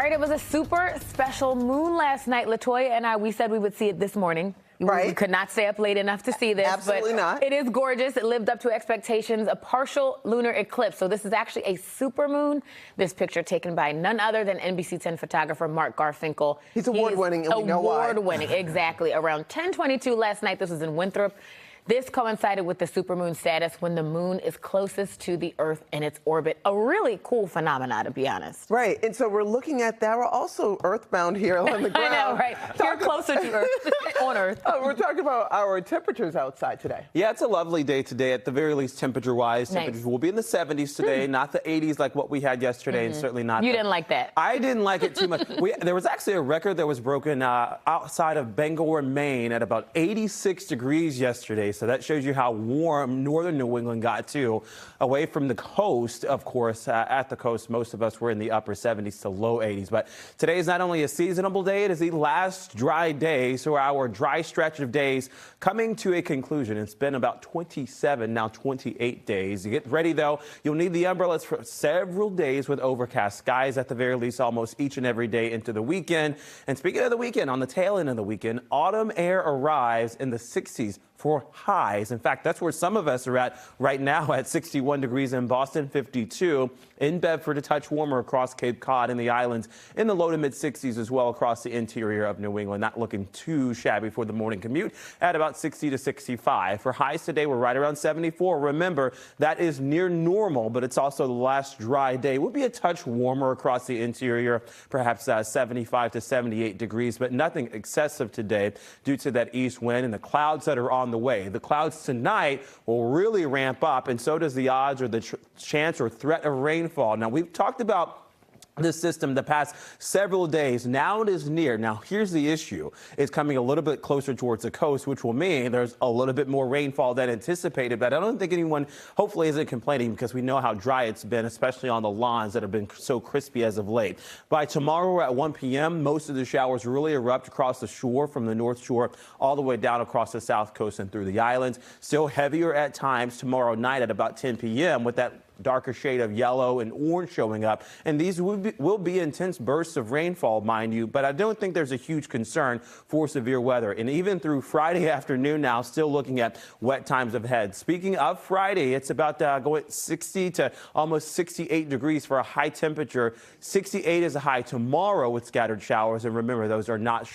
All right, it was a super special moon last night. LaToya and we said we would see it this morning. Right. We could not stay up late enough to see this. Absolutely but not. It is gorgeous. It lived up to expectations. A partial lunar eclipse. So this is actually a supermoon. This picture taken by none other than NBC 10 photographer Mark Garfinkel. He's award-winning, and we know why. Award-winning, exactly. Around 10:22 last night, this was in Winthrop. This coincided with the supermoon status when the moon is closest to the Earth in its orbit. A really cool phenomenon, to be honest. Right, and so we're looking at that. We're also earthbound here on the ground. I know, right? You're closer to Earth, on Earth. We're talking about our temperatures outside today. Yeah, it's a lovely day today, at the very least, temperature-wise. Nice. Temperatures will be in the 70s today, not the 80s like what we had yesterday, and certainly not. You didn't like that. I didn't like it too much. There was actually a record that was broken outside of Bangor, Maine, at about 86 degrees yesterday. So that shows you how warm northern New England got too. Away from the coast, of course, at the coast, most of us were in the upper 70s to low 80s. But today is not only a seasonable day, it is the last dry day. So our dry stretch of days coming to a conclusion. It's been about 27, now 28 days. Get ready, though. You'll need the umbrellas for several days with overcast skies, at the very least, almost each and every day into the weekend. And speaking of the weekend, on the tail end of the weekend, autumn air arrives in the 60s for highs. In fact, that's where some of us are at right now, at 61 degrees in Boston, 52 in Bedford, a touch warmer across Cape Cod and the islands, in the low to mid 60s as well across the interior of New England. Not looking too shabby for the morning commute, at about 60 to 65. For highs today, we're right around 74. Remember, that is near normal, but it's also the last dry day. Will be a touch warmer across the interior, perhaps 75 to 78 degrees, but nothing excessive today due to that east wind and the clouds that are on the way. The clouds tonight will really ramp up, and so does the odds or the chance or threat of rainfall. Now, we've talked about this system the past several days. Now it is near. Now, here's the issue. It's coming a little bit closer towards the coast, which will mean there's a little bit more rainfall than anticipated. But I don't think anyone hopefully isn't complaining, because we know how dry it's been, especially on the lawns that have been so crispy as of late. By tomorrow at 1 p.m., most of the showers really erupt across the shore, from the North Shore all the way down across the South Coast and through the islands. Still heavier at times tomorrow night at about 10 p.m. with that darker shade of yellow and orange showing up. And these will be intense bursts of rainfall, mind you, but I don't think there's a huge concern for severe weather. And even through Friday afternoon now, still looking at wet times ahead. Speaking of Friday, it's about going 60 to almost 68 degrees for a high temperature. 68 is a high tomorrow with scattered showers. And remember, those are not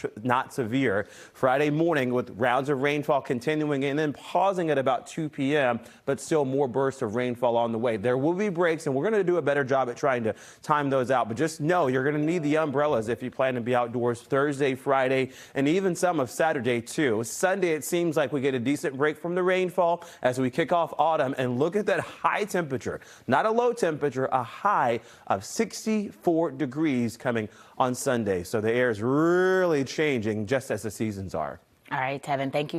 severe. Friday morning with rounds of rainfall continuing and then pausing at about 2 p.m., but still more bursts of rainfall on the way. There will be breaks, and we're going to do a better job at trying to time those out. But just know you're going to need the umbrellas if you plan to be outdoors Thursday, Friday, and even some of Saturday, too. Sunday, it seems like we get a decent break from the rainfall as we kick off autumn. And look at that high temperature, not a low temperature, a high of 64 degrees coming on Sunday. So the air is really changing just as the seasons are. All right, Tevin, thank you.